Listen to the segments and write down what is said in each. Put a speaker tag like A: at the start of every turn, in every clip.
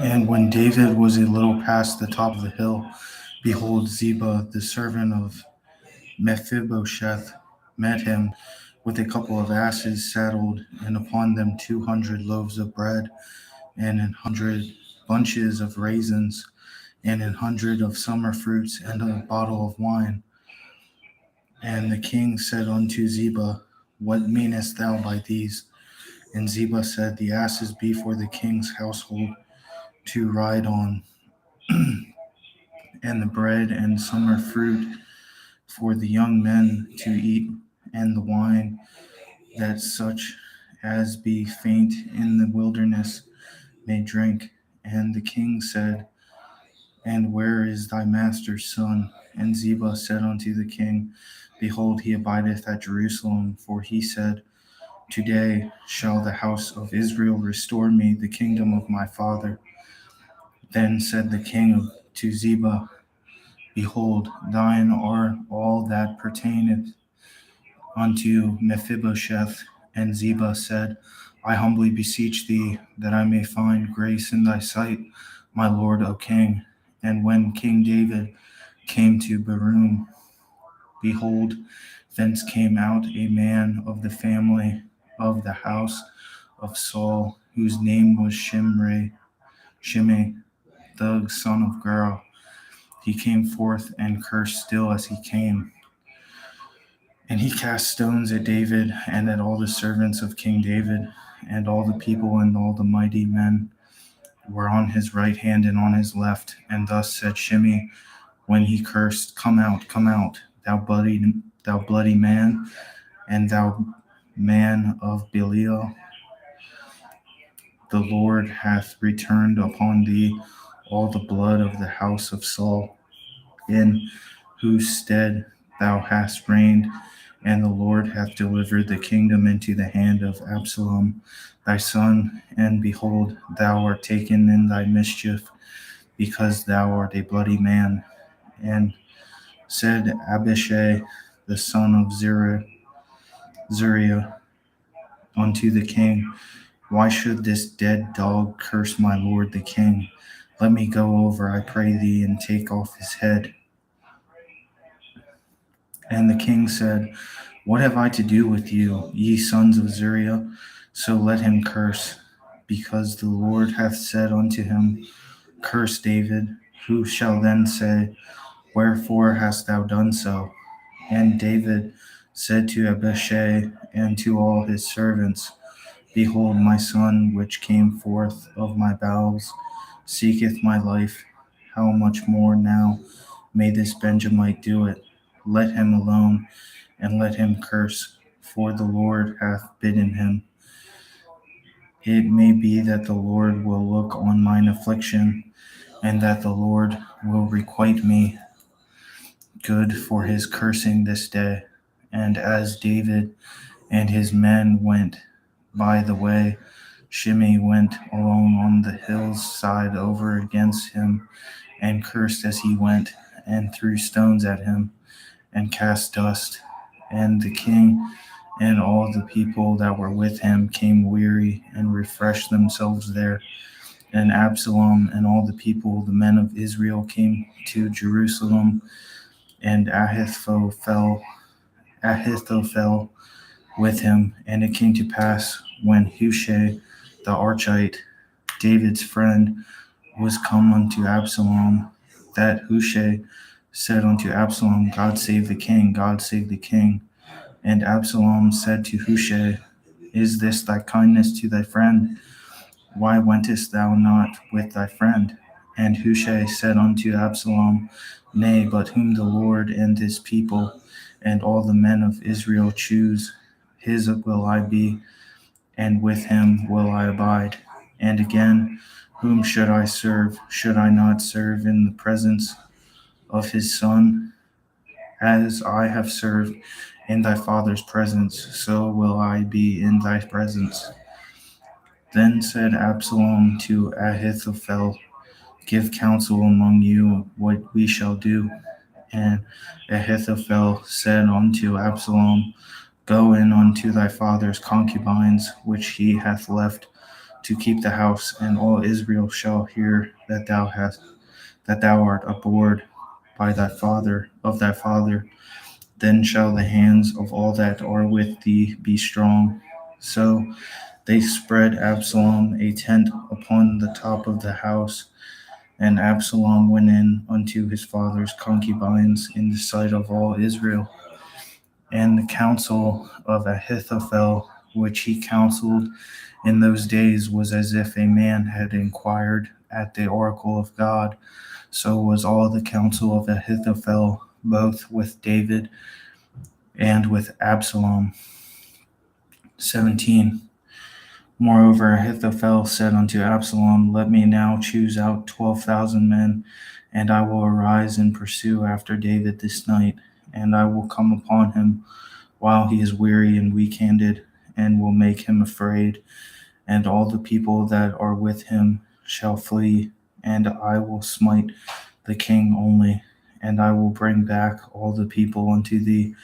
A: And when David was a little past the top of the hill, behold, Ziba, the servant of Mephibosheth, met him with a couple of asses saddled, and upon them 200 loaves of bread, and 100 bunches of raisins, and 100 of summer fruits, and a bottle of wine. And the king said unto Ziba, What meanest thou by these? And Ziba said, The asses be for the king's household to ride on, and the bread and summer fruit for the young men to eat, and the wine that such as be faint in the wilderness may drink. And the king said, And where is thy master's son? And Ziba said unto the king, Behold, he abideth at Jerusalem, for he said, Today shall the house of Israel restore me the kingdom of my father. Then said the king to Ziba, Behold, thine are all that pertaineth unto Mephibosheth. And Ziba said, I humbly beseech thee that I may find grace in thy sight, my lord, O king. And when King David came to Barum, behold, thence came out a man of the family of the house of Saul, whose name was Shimei, the son of Gera. He came forth and cursed still as he came. And he cast stones at David and at all the servants of King David, and all the people and all the mighty men were on his right hand and on his left. And thus said Shimei when he cursed, come out, thou bloody man, and thou man of Belial. The Lord hath returned upon thee all the blood of the house of Saul, in whose stead thou hast reigned, and the Lord hath delivered the kingdom into the hand of Absalom thy son. And behold, thou art taken in thy mischief, because thou art a bloody man. And said Abishai the son of Zeruiah unto the king, Why should this dead dog curse my lord the king? Let me go over, I pray thee, and take off his head. And the king said, What have I to do with you, ye sons of Zeruiah? So let him curse, because the Lord hath said unto him, Curse David. Who shall then say, Wherefore hast thou done so? And David said to Abishai and to all his servants, Behold, my son, which came forth of my bowels, seeketh my life. How much more now may this Benjamite do it? Let him alone, and let him curse, for the Lord hath bidden him. It may be that the Lord will look on mine affliction, and that the Lord will requite me good for his cursing this day. And as David and his men went by the way, Shimei went along on the hillside over against him, and cursed as he went, and threw stones at him, and cast dust. And the king and all the people that were with him came weary, and refreshed themselves there. And Absalom and all the people, the men of Israel, came to Jerusalem, and Ahithophel with him. And it came to pass, when Hushai the Archite, David's friend, was come unto Absalom, that Hushai said unto Absalom, God save the king, God save the king. And Absalom said to Hushai, Is this thy kindness to thy friend? Why wentest thou not with thy friend? And Hushai said unto Absalom, Nay, but whom the Lord and his people and all the men of Israel choose, his will I be, and with him will I abide. And again, whom should I serve? Should I not serve in the presence of his son? As I have served in thy father's presence, so will I be in thy presence. Then said Absalom to Ahithophel, Give counsel among you what we shall do. And Ahithophel said unto Absalom, Go in unto thy father's concubines, which he hath left to keep the house, and all Israel shall hear that thou art abhorred by thy father. Then shall the hands of all that are with thee be strong. So they spread Absalom a tent upon the top of the house, and Absalom went in unto his father's concubines in the sight of all Israel. And the counsel of Ahithophel, which he counseled in those days, was as if a man had inquired at the oracle of God. So was all the counsel of Ahithophel, both with David and with Absalom. 17. Moreover, Ahithophel said unto Absalom, Let me now choose out 12,000 men, and I will arise and pursue after David this night, and I will come upon him while he is weary and weak-handed, and will make him afraid, and all the people that are with him shall flee, and I will smite the king only, and I will bring back all the people unto thee.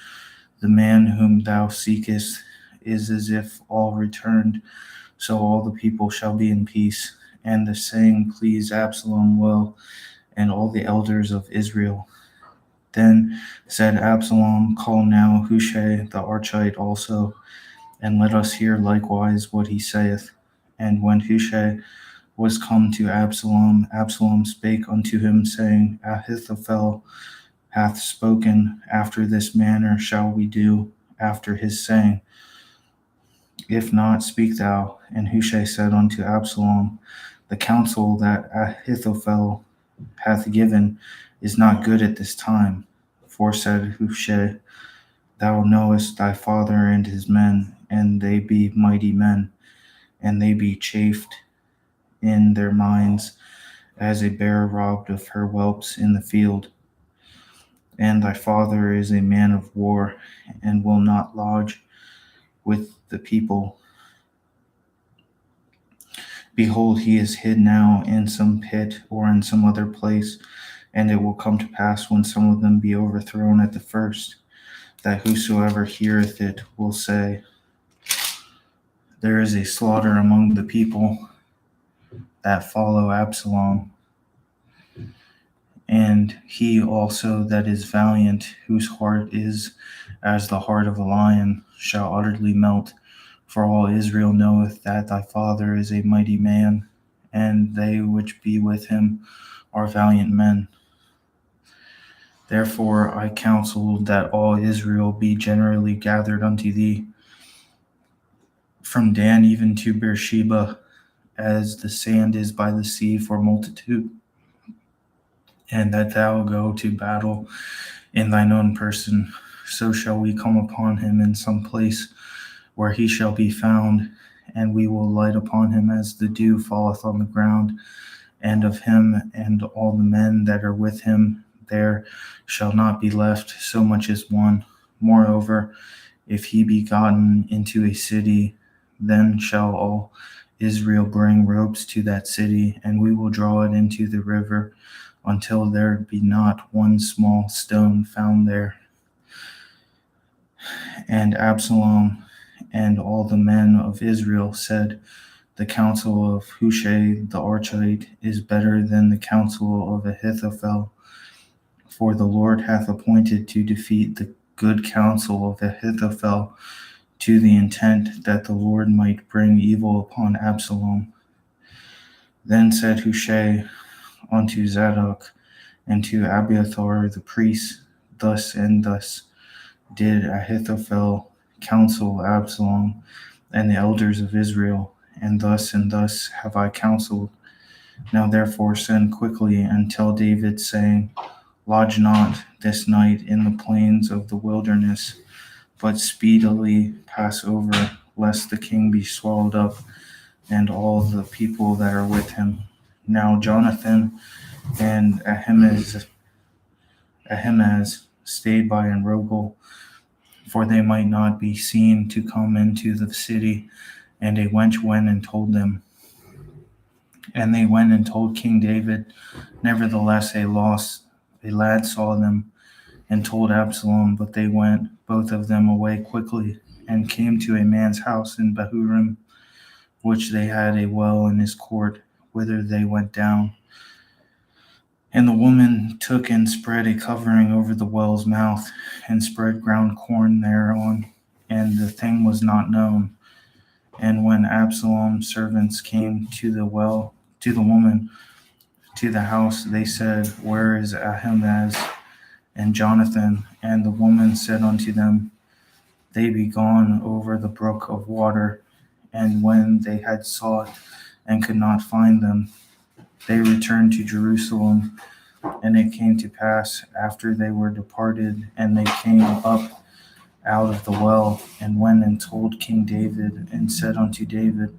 A: The man whom thou seekest is as if all returned, so all the people shall be in peace. And the saying pleased Absalom well, and all the elders of Israel. Then said Absalom, Call now Hushai the Archite also, and let us hear likewise what he saith. And when Hushai was come to Absalom, Absalom spake unto him, saying, Ahithophel hath spoken, after this manner shall we do, after his saying. If not, speak thou. And Hushai said unto Absalom, The counsel that Ahithophel hath given is not good at this time. For said Hushai, Thou knowest thy father and his men, and they be mighty men, and they be chafed in their minds, as a bear robbed of her whelps in the field. And thy father is a man of war, and will not lodge with the people. Behold, he is hid now in some pit or in some other place, and it will come to pass when some of them be overthrown at the first, that whosoever heareth it will say, There is a slaughter among the people that follow Absalom. And he also that is valiant, whose heart is as the heart of a lion, shall utterly melt. For all Israel knoweth that thy father is a mighty man, and they which be with him are valiant men. Therefore I counsel that all Israel be generally gathered unto thee, from Dan even to Beersheba, as the sand is by the sea for multitude, and that thou go to battle in thine own person. So shall we come upon him in some place where he shall be found, and we will light upon him as the dew falleth on the ground, and of him and all the men that are with him there shall not be left so much as one. Moreover, if he be gotten into a city, then shall all Israel bring ropes to that city, and we will draw it into the river until there be not one small stone found there. And Absalom and all the men of Israel said, The counsel of Hushai the Archite is better than the counsel of Ahithophel, for the Lord hath appointed to defeat the good counsel of Ahithophel, to the intent that the Lord might bring evil upon Absalom. Then said Hushai unto Zadok and to Abiathar the priest, Thus and thus did Ahithophel counsel Absalom and the elders of Israel, and thus have I counseled. Now therefore send quickly and tell David, saying, Lodge not this night in the plains of the wilderness, but speedily pass over, lest the king be swallowed up, and all the people that are with him. Now Jonathan and Ahimaaz stayed by in Rogel, for they might not be seen to come into the city. And a wench went and told them. And they went and told King David. Nevertheless, a lad saw them and told Absalom, but they went, both of them, away quickly, and came to a man's house in Bahurim, which they had a well in his court, whither they went down. And the woman took and spread a covering over the well's mouth, and spread ground corn thereon, and the thing was not known. And when Absalom's servants came to the woman, to the house, they said, Where is Ahimaaz and Jonathan? And the woman said unto them, They be gone over the brook of water. And when they had sought and could not find them, they returned to Jerusalem. And it came to pass, after they were departed, and they came up out of the well, and went and told King David, and said unto David,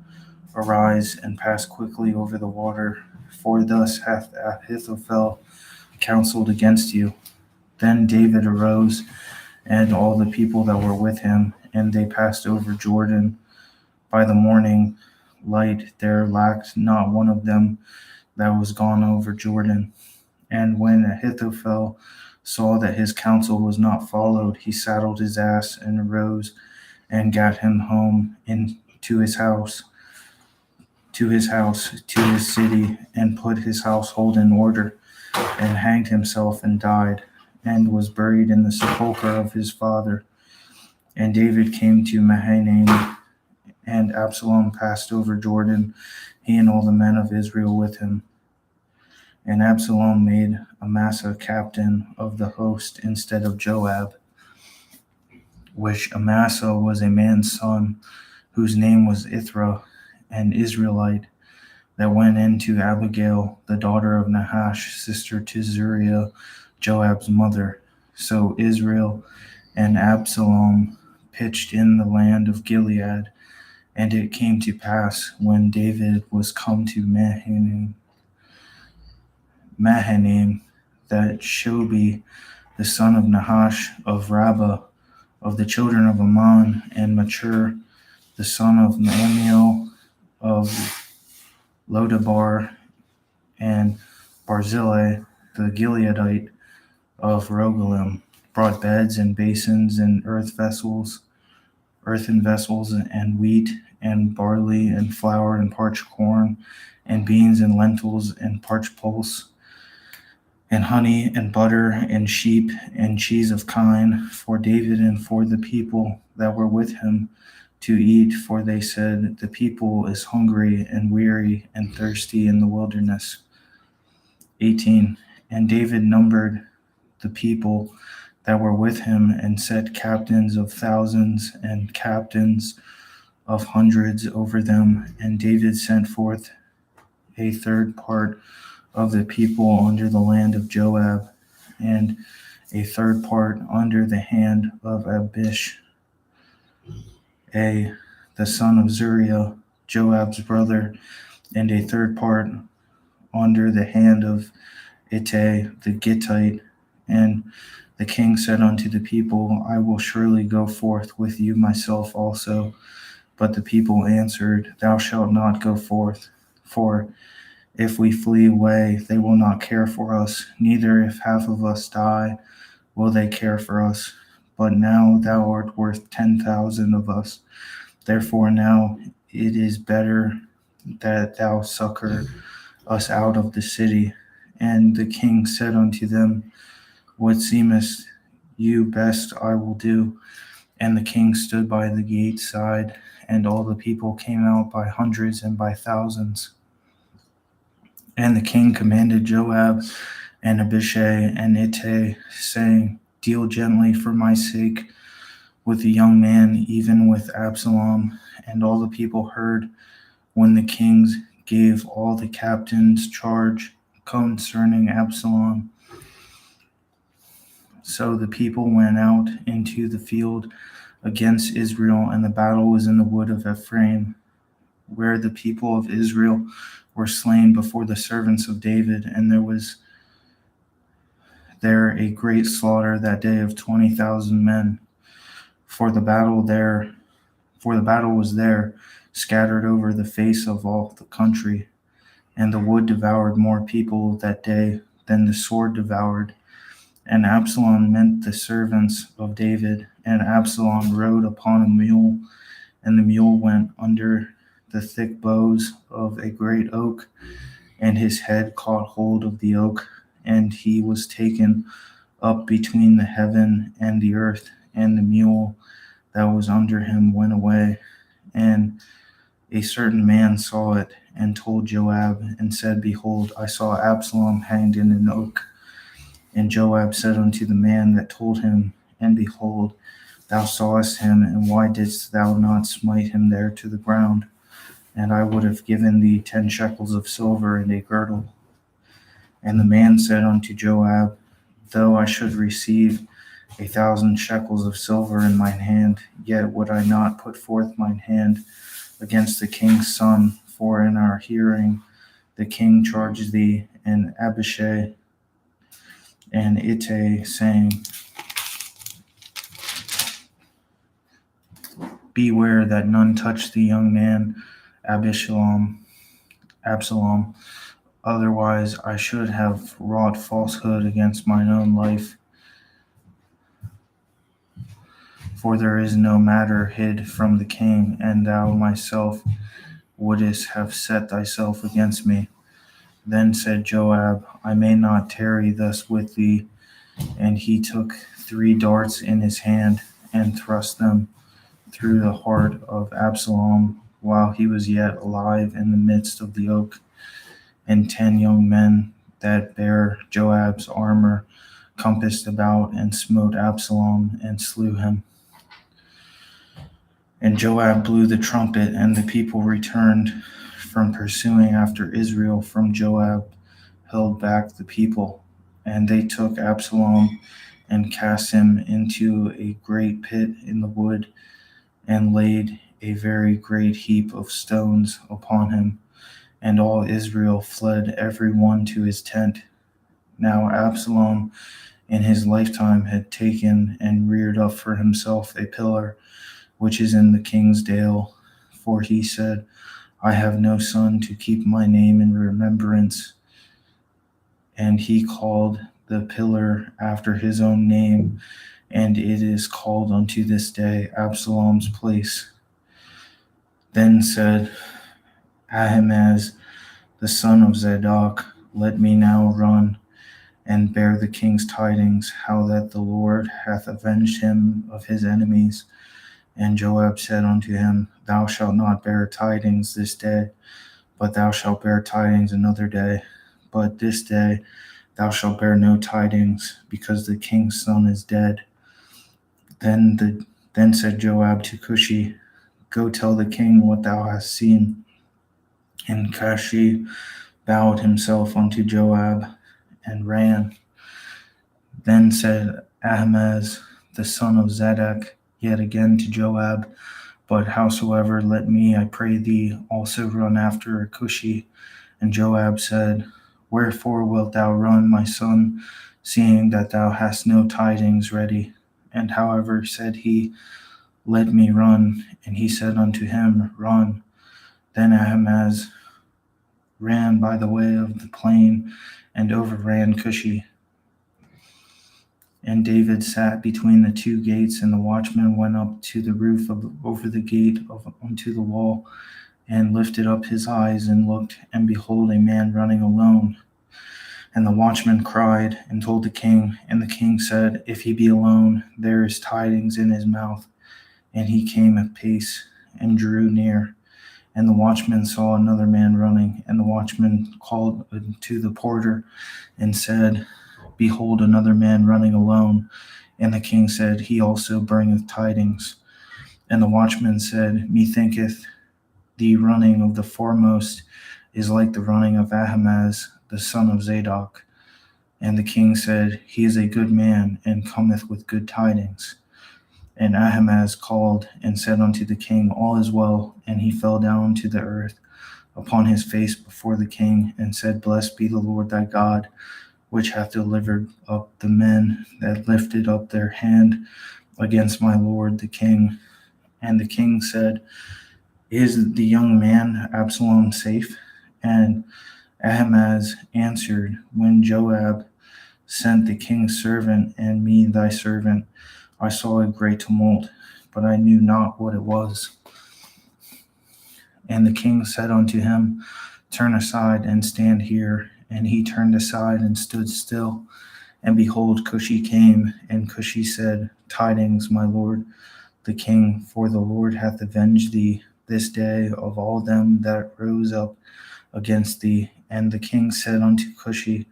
A: Arise, and pass quickly over the water, for thus hath Ahithophel counseled against you. Then David arose, and all the people that were with him, and they passed over Jordan. By the morning light there lacked not one of them that was gone over Jordan. And when Ahithophel saw that his counsel was not followed, he saddled his ass and arose and gat him home into his house, to his city, and put his household in order, and hanged himself and died, and was buried in the sepulchre of his father. And David came to Mahanaim, and Absalom passed over Jordan, he and all the men of Israel with him. And Absalom made Amasa captain of the host instead of Joab, which Amasa was a man's son, whose name was Ithra, an Israelite, that went in to Abigail, the daughter of Nahash, sister to Zeruiah, Joab's mother. So Israel and Absalom pitched in the land of Gilead. And it came to pass, when David was come to Mahanaim, that Shobi, the son of Nahash of Rabbah, of the children of Ammon, and Machir, the son of Amiel of Lodabar, and Barzillai, the Gileadite of Rogelim, brought beds and basins and earthen vessels, and wheat and barley and flour and parched corn and beans and lentils and parched pulse and honey and butter and sheep and cheese of kine for David and for the people that were with him to eat, for they said, The people is hungry and weary and thirsty in the wilderness. 18. And David numbered the people that were with him, and set captains of thousands and captains of hundreds over them. And David sent forth a third part of the people under the land of Joab, and a third part under the hand of Abishai, the son of Zeruiah, Joab's brother, and a third part under the hand of Ittai the Gittite. And the king said unto the people, I will surely go forth with you myself also. But the people answered, Thou shalt not go forth, for if we flee away, they will not care for us, neither if half of us die will they care for us. But now thou art worth 10,000 of us. Therefore now it is better that thou succor us out of the city. And the king said unto them, What seemeth you best I will do. And the king stood by the gate side, and all the people came out by hundreds and by thousands. And the king commanded Joab and Abishai and Ittai, saying, Deal gently for my sake with the young man, even with Absalom. And all the people heard when the kings gave all the captains charge concerning Absalom. So the people went out into the field against Israel, and the battle was in the wood of Ephraim, where the people of Israel were slain before the servants of David. And there was there a great slaughter that day of 20,000 men. For the battle was there, scattered over the face of all the country. And the wood devoured more people that day than the sword devoured. And Absalom met the servants of David, and Absalom rode upon a mule, and the mule went under the thick boughs of a great oak, and his head caught hold of the oak, and he was taken up between the heaven and the earth, and the mule that was under him went away. And a certain man saw it, and told Joab, and said, Behold, I saw Absalom hanged in an oak. And Joab said unto the man that told him, And behold, thou sawest him, and why didst thou not smite him there to the ground? And I would have given thee 10 shekels of silver and a girdle. And the man said unto Joab, Though I should receive 1,000 shekels of silver in mine hand, yet would I not put forth mine hand against the king's son, for in our hearing the king charges thee, and Abishai and Ittai, saying, Beware that none touch the young man Absalom. Otherwise I should have wrought falsehood against mine own life. For there is no matter hid from the king, and thou myself wouldest have set thyself against me. Then said Joab, I may not tarry thus with thee. And he took 3 darts in his hand, and thrust them through the heart of Absalom while he was yet alive in the midst of the oak. And 10 young men that bare Joab's armor compassed about, and smote Absalom, and slew him. And Joab blew the trumpet, and the people returned from pursuing after Israel. From Joab held back the people, and they took Absalom and cast him into a great pit in the wood, and laid a very great heap of stones upon him. And all Israel fled every one to his tent. Now Absalom in his lifetime had taken and reared up for himself a pillar, which is in the king's dale. For he said, I have no son to keep my name in remembrance. And he called the pillar after his own name, and it is called unto this day Absalom's place. Then said Ahimaaz, the son of Zadok, Let me now run and bear the king's tidings, how that the Lord hath avenged him of his enemies. And Joab said unto him, Thou shalt not bear tidings this day, but thou shalt bear tidings another day. But this day thou shalt bear no tidings, because the king's son is dead. Then said Joab to Cushi, Go tell the king what thou hast seen. And Cushi bowed himself unto Joab, and ran. Then said Ahimaaz, the son of Zadok, yet again to Joab, But howsoever, let me, I pray thee, also run after Cushi. And Joab said, Wherefore wilt thou run, my son, seeing that thou hast no tidings ready? And however, said he, Let me run. And he said unto him, Run. Then Ahimaaz ran by the way of the plain, and overran Cushi. And David sat between the 2 gates, and the watchman went up to the roof over the gate unto the wall, and lifted up his eyes, and looked, and behold, a man running alone. And the watchman cried, and told the king. And the king said, If he be alone, there is tidings in his mouth. And he came apace, and drew near. And the watchman saw another man running. And the watchman called to the porter, and said, Behold, another man running alone. And the king said, He also bringeth tidings. And the watchman said, Methinketh the running of the foremost is like the running of Ahimaaz, the son of Zadok. And the king said, He is a good man, and cometh with good tidings. And Ahimaaz called and said unto the king, All is well. And he fell down to the earth upon his face before the king, and said, Blessed be the Lord thy God, which hath delivered up the men that lifted up their hand against my lord the king. And the king said, Is the young man Absalom safe? And Ahimaaz answered, When Joab sent the king's servant and me thy servant, I saw a great tumult, but I knew not what it was. And the king said unto him, Turn aside and stand here. And he turned aside and stood still. And behold, Cushi came, and Cushi said, Tidings, my lord the king, for the Lord hath avenged thee this day of all them that rose up against thee. And the king said unto Cushi,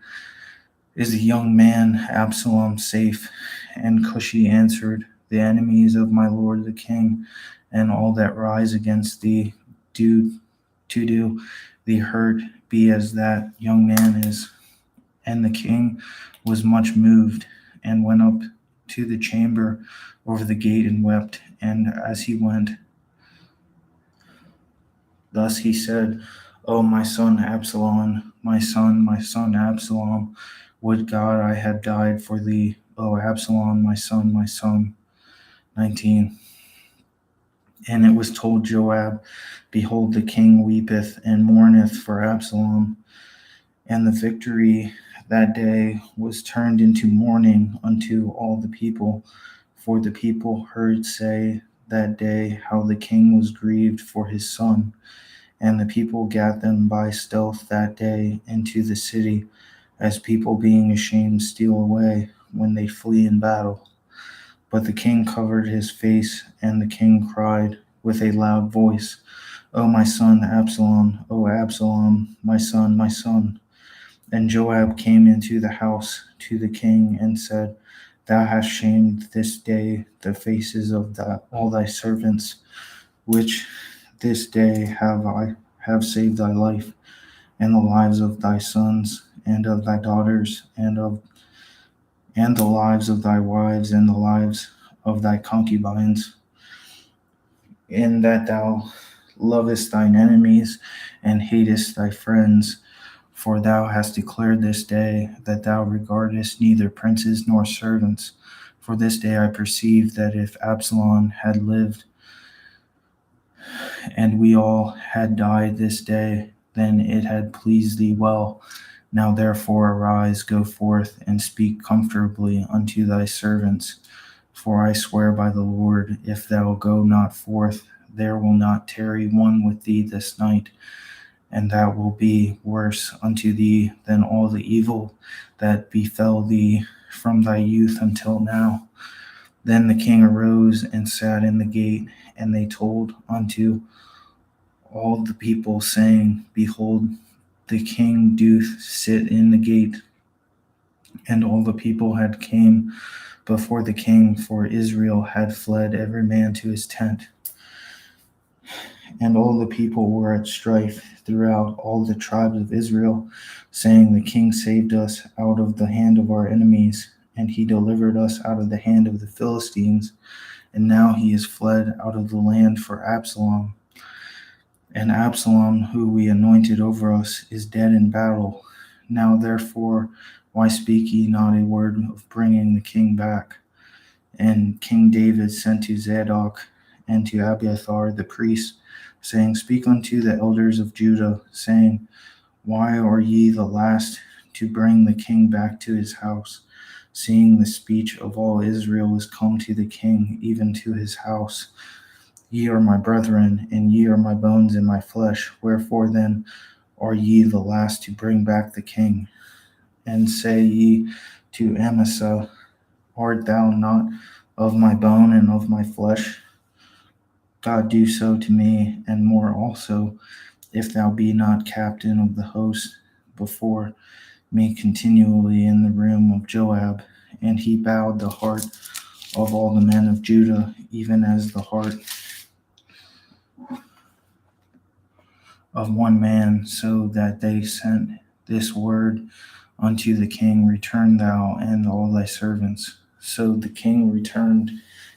A: Is the young man Absalom safe? And Cushi answered, The enemies of my lord the king, and all that rise against thee, do thee hurt, be as that young man is. And the king was much moved, and went up to the chamber over the gate and wept. And as he went, thus he said, O my son Absalom, my son Absalom, would God I had died for thee, O Absalom, my son, my son. 19. And it was told Joab, Behold, the king weepeth and mourneth for Absalom. And the victory that day was turned into mourning unto all the people, for the people heard say that day how the king was grieved for his son. And the people gat them by stealth that day into the city, as people being ashamed steal away when they flee in battle. But the king covered his face, and the king cried with a loud voice, O my son Absalom, O Absalom, my son, my son. And Joab came into the house to the king and said, Thou hast shamed this day the faces of all thy servants, which this day have saved thy life, and the lives of thy sons, and of thy daughters, and the lives of thy wives, and the lives of thy concubines, in that thou lovest thine enemies, and hatest thy friends. For thou hast declared this day that thou regardest neither princes nor servants. For this day I perceive that if Absalom had lived, and we all had died this day, then it had pleased thee well. Now therefore arise, go forth, and speak comfortably unto thy servants. For I swear by the Lord, if thou go not forth, there will not tarry one with thee this night, and that will be worse unto thee than all the evil that befell thee from thy youth until now. Then the king arose and sat in the gate, and they told unto all the people, saying, Behold, the king doth sit in the gate. And all the people had came before the king, for Israel had fled every man to his tent. And all the people were at strife throughout all the tribes of Israel, saying, The king saved us out of the hand of our enemies, and he delivered us out of the hand of the Philistines, and now he is fled out of the land for Absalom. And Absalom, who we anointed over us, is dead in battle. Now therefore, why speak ye not a word of bringing the king back? And King David sent to Zadok and to Abiathar the priest, saying, Speak unto the elders of Judah, saying, Why are ye the last to bring the king back to his house, seeing the speech of all Israel is come to the king, even to his house? Ye are my brethren, and ye are my bones and my flesh. Wherefore then are ye the last to bring back the king? And say ye to Amasa, Art thou not of my bone and of my flesh? God do so to me, and more also, if thou be not captain of the host before me continually in the room of Joab. And he bowed the heart of all the men of Judah, even as the heart of one man, so that they sent this word unto the king, Return thou and all thy servants. So the king returned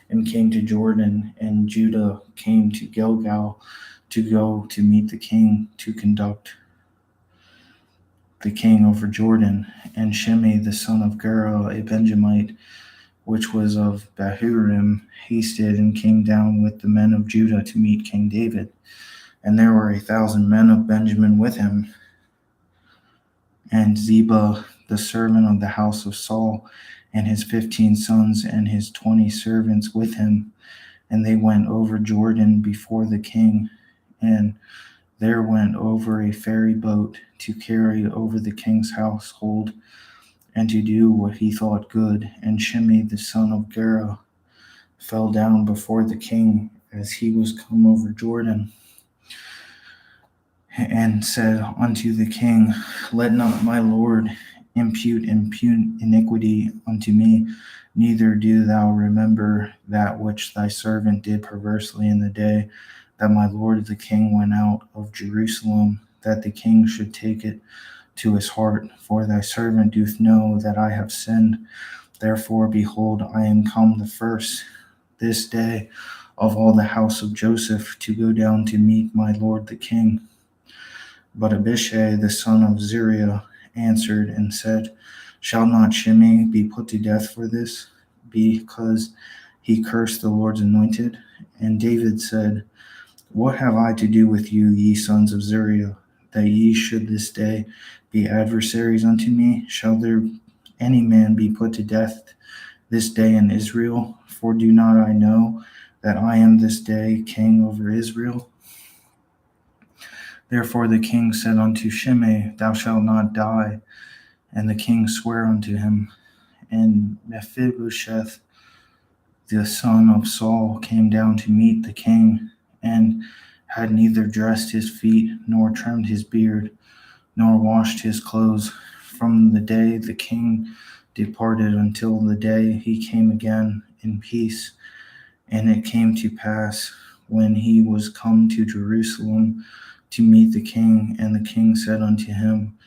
A: and came to Jordan, and Judah came to Gilgal to go to meet the king, to conduct the king over Jordan. And Shimei the son of Gera, a Benjamite, which was of Bahurim, hasted and came down with the men of Judah to meet King David. And there were 1,000 men of Benjamin with him, and Ziba, the servant of the house of Saul, and his 15 sons and his 20 servants with him. And they went over Jordan before the king. And there went over a ferry boat to carry over the king's household and to do what he thought good. And Shimei the son of Gera fell down before the king as he was come over Jordan, and said unto the king, Let not my lord impute iniquity unto me, neither do thou remember that which thy servant did perversely in the day that my lord the king went out of Jerusalem, that the king should take it to his heart. For thy servant doth know that I have sinned. Therefore, behold, I am come the first this day of all the house of Joseph to go down to meet my lord the king. But Abishai the son of Zeruiah answered and said, Shall not Shimei be put to death for this, because he cursed the Lord's anointed? And David said, What have I to do with you, ye sons of Zeruiah, that ye should this day be adversaries unto me? Shall there any man be put to death this day in Israel? For do not I know that I am this day king over Israel? Therefore the king said unto Shimei, Thou shalt not die. And the king sware unto him. And Mephibosheth, the son of Saul, came down to meet the king, and had neither dressed his feet, nor trimmed his beard, nor washed his clothes, from the day the king departed until the day he came again in peace. And it came to pass, when he was come to Jerusalem to meet the king, and the king said unto him,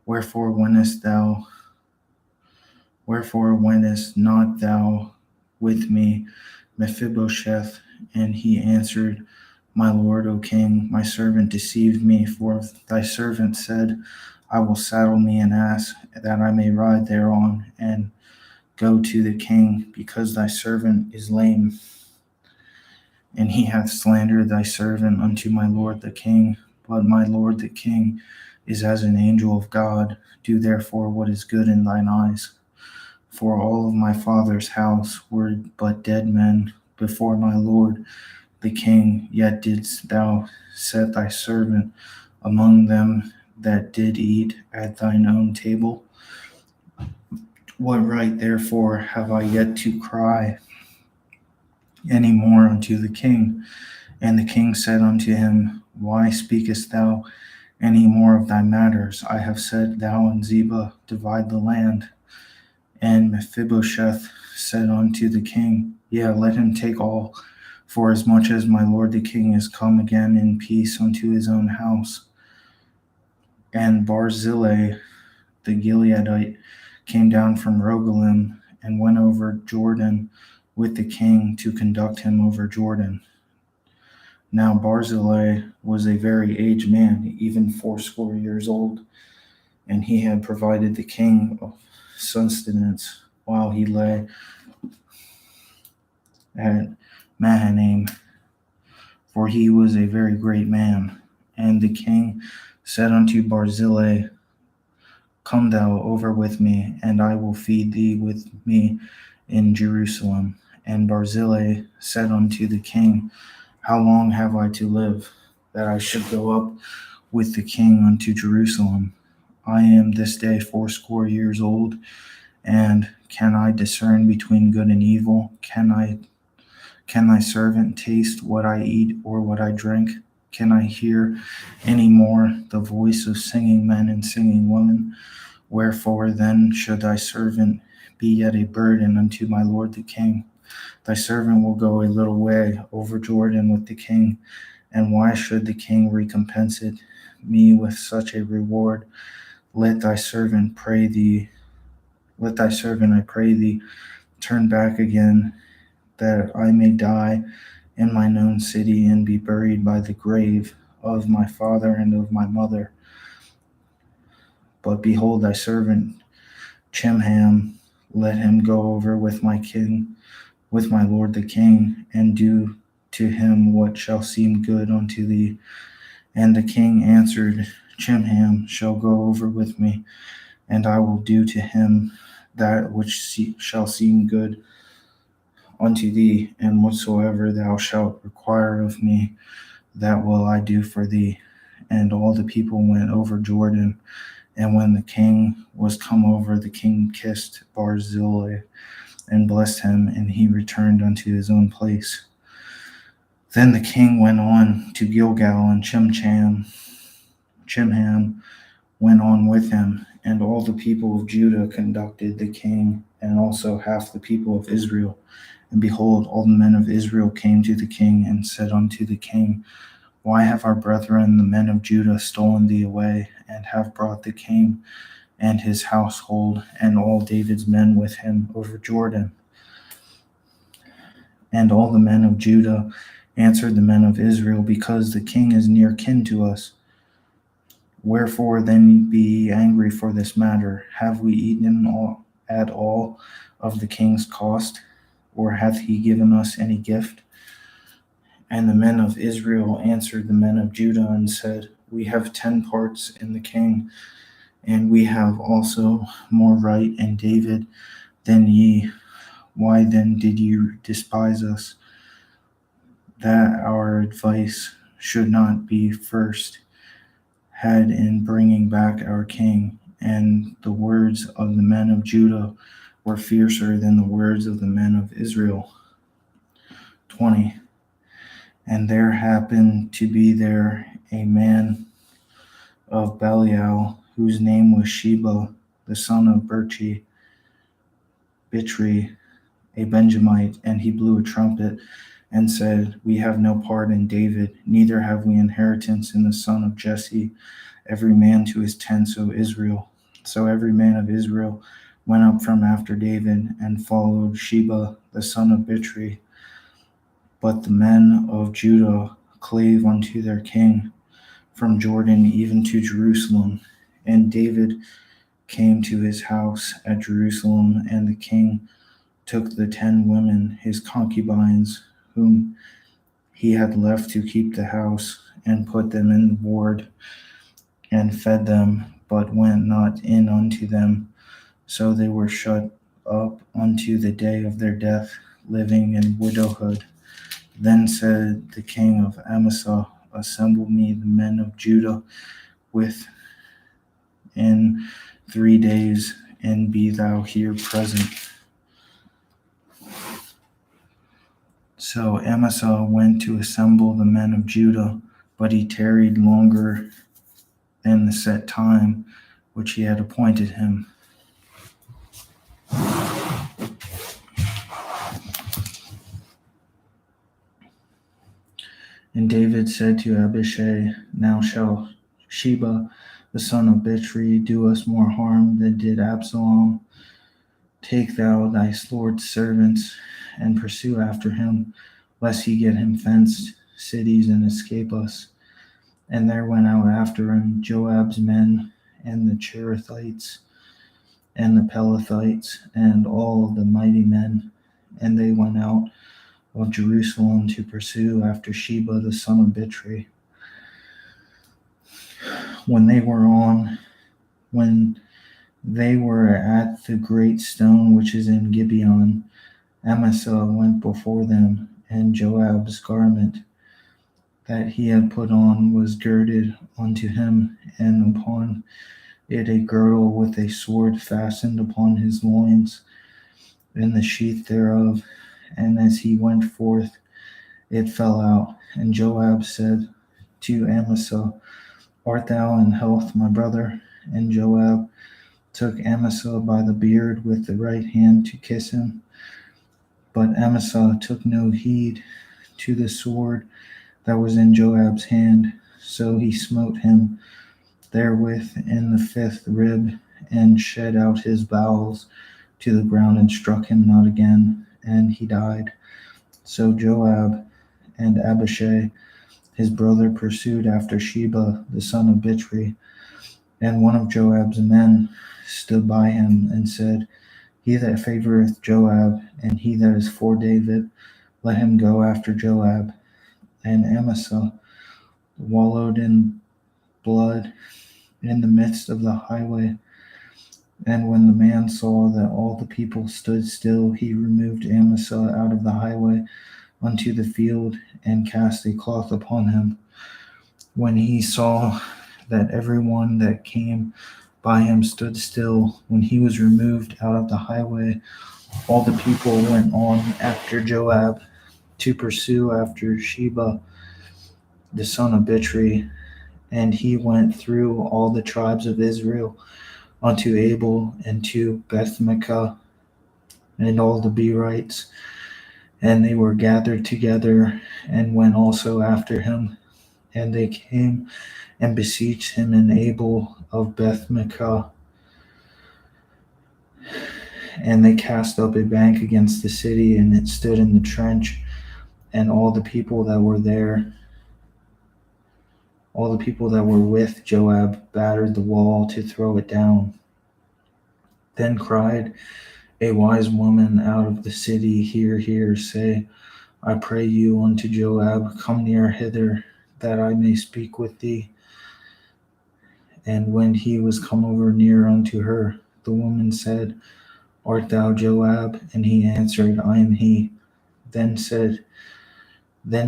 A: Wherefore wentest not thou with me, Mephibosheth? And he answered, My lord, O king, my servant deceived me, for thy servant said, I will saddle me an ass, that I may ride thereon, and go to the king, because thy servant is lame. And he hath slandered thy servant unto my lord the king. But my lord the king is as an angel of God. Do therefore what is good in thine eyes. For all of my father's house were but dead men before my lord the king, yet didst thou set thy servant among them that did eat at thine own table. What right therefore have I yet to cry any more unto the king? And the king said unto him, Why speakest thou any more of thy matters? I have said, Thou and Ziba divide the land. And Mephibosheth said unto the king, Yea, let him take all, for as much as my lord the king is come again in peace unto his own house. And Barzillai the Gileadite came down from Rogelim, and went over Jordan with the king to conduct him over Jordan. Now Barzillai was a very aged man, even 80 years old, and he had provided the king of sustenance while he lay at Mahanaim, for he was a very great man. And the king said unto Barzillai, Come thou over with me, and I will feed thee with me in Jerusalem. And Barzillai said unto the king, How long have I to live, that I should go up with the king unto Jerusalem? I am this day 80 years old, and can I discern between good and evil? Can thy servant taste what I eat or what I drink? Can I hear any more the voice of singing men and singing women? Wherefore then should thy servant be yet a burden unto my lord the king? Thy servant will go a little way over Jordan with the king, and why should the king recompense it me with such a reward? Let thy servant, I pray thee, turn back again, that I may die in mine own city, and be buried by the grave of my father and of my mother. But behold, thy servant Chimham, let him go over with my lord the king, and do to him what shall seem good unto thee. And the king answered, Chimham shall go over with me, and I will do to him that which shall seem good unto thee, and whatsoever thou shalt require of me, that will I do for thee. and all the people went over Jordan. And when the king was come over, the king kissed Barzillai and blessed him, and he returned unto his own place. Then the king went on to Gilgal, and Chimham went on with him, and all the people of Judah conducted the king, and also half the people of Israel. And behold, all the men of Israel came to the king, and said unto the king, Why have our brethren, the men of Judah, stolen thee away, and have brought the king and his household, and all David's men with him, over Jordan? And all the men of Judah answered the men of Israel, Because the king is near kin to us. Wherefore then be ye angry for this matter? Have we eaten at all of the king's cost, or hath he given us any gift? And the men of Israel answered the men of Judah, and said, We have 10 parts in the king, and we have also more right in David than ye. Why then did you despise us, that our advice should not be first had in bringing back our king? And the words of the men of Judah were fiercer than the words of the men of Israel. 20. And there happened to be there a man of Belial, whose name was Sheba, the son of Bichri, a Benjamite, and he blew a trumpet and said, We have no part in David, neither have we inheritance in the son of Jesse, every man to his tent, O Israel. So every man of Israel went up from after David, and followed Sheba, the son of Bichri. But the men of Judah clave unto their king from Jordan even to Jerusalem. And David came to his house at Jerusalem, and the king took the 10 women, his concubines, whom he had left to keep the house, and put them in the ward, and fed them, but went not in unto them. So they were shut up unto the day of their death, living in widowhood. Then said the king of Amasa, Assemble me the men of Judah within 3 days, and be thou here present. So Amasa went to assemble the men of Judah, but he tarried longer than the set time which he had appointed him. And David said to Abishai, Now shall Sheba, the son of Bichri, do us more harm than did Absalom. Take thou thy Lord's servants, and pursue after him, lest he get him fenced cities and escape us. And there went out after him Joab's men, and the Cherethites, and the Pelethites, and all the mighty men. And they went out of Jerusalem to pursue after Sheba the son of Bichri. When they were at the great stone which is in Gibeon, Amasa went before them, and Joab's garment that he had put on was girded unto him, and upon it a girdle with a sword fastened upon his loins, in the sheath thereof. And as he went forth, it fell out. And Joab said to Amasa, Art thou in health, my brother? And Joab took Amasa by the beard with the right hand to kiss him. But Amasa took no heed to the sword that was in Joab's hand. So he smote him therewith in the 5th rib, and shed out his bowels to the ground, and struck him not again, and he died. So Joab and Abishai his brother pursued after Sheba the son of Bichri. And one of Joab's men stood by him, and said, He that favoreth Joab, and he that is for David, let him go after Joab. And Amasa wallowed in blood in the midst of the highway. And when the man saw that all the people stood still, he removed Amasa out of the highway unto the field, and cast a cloth upon him. When he saw that everyone that came by him stood still, when he was removed out of the highway, all the people went on after Joab to pursue after Sheba, the son of Bichri. And he went through all the tribes of Israel unto Abel and to Bethmaachah and all the Berites, and they were gathered together and went also after him. And they came and besieged him in Abel of Bethmaachah, and they cast up a bank against the city, and it stood in the trench, and all the people that were there, all the people that were with Joab, battered the wall to throw it down. Then cried a wise woman out of the city, Hear, hear, say, I pray you unto Joab, Come near hither, that I may speak with thee. And when he was come over near unto her, the woman said, Art thou Joab? And he answered, I am he. Then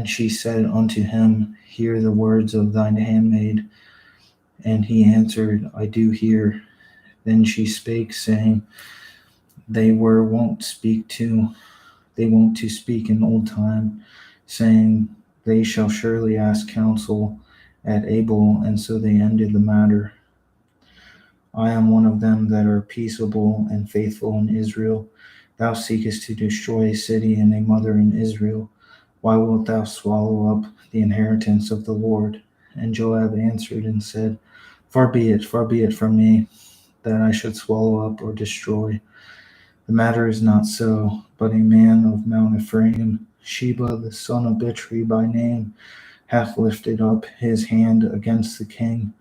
A: she said unto him, Hear the words of thine handmaid. And he answered, I do hear. Then she spake, saying, They wont to speak in old time, saying, They shall surely ask counsel at Abel, and so they ended the matter. I am one of them that are peaceable and faithful in Israel. Thou seekest to destroy a city and a mother in Israel. Why wilt thou swallow up the inheritance of the Lord? And Joab answered and said, far be it from me, that I should swallow up or destroy. The matter is not so, but a man of Mount Ephraim, Sheba the son of Bichri by name, hath lifted up his hand against the king,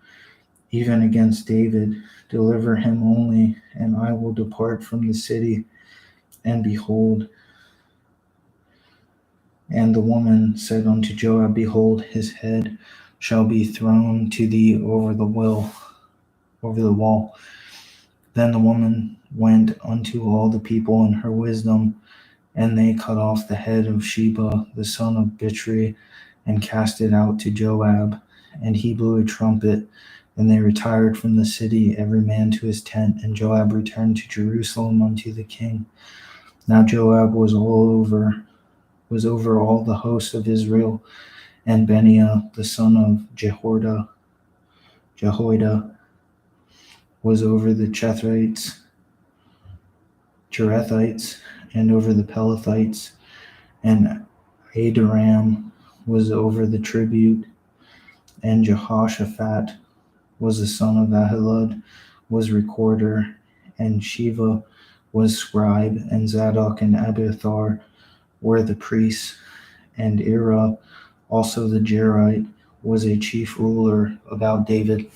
A: even against David. Deliver him only, and I will depart from the city. And behold, and the woman said unto Joab, Behold, his head shall be thrown to thee over the wall. Then the woman went unto all the people in her wisdom, and they cut off the head of Sheba the son of Bichri, and cast it out to Joab. And he blew a trumpet, and they retired from the city, every man to his tent. And Joab returned to Jerusalem unto the king. Now Joab was over all the hosts of Israel, and Benaiah the son of Jehoiada was over the Cherethites, and over the Pelethites, and Adoram was over the tribute, and Jehoshaphat was the son of Ahilud, was recorder, and Sheva was scribe, and Zadok and Abiathar were the priests, and Ira also the Jerite was a chief ruler about David.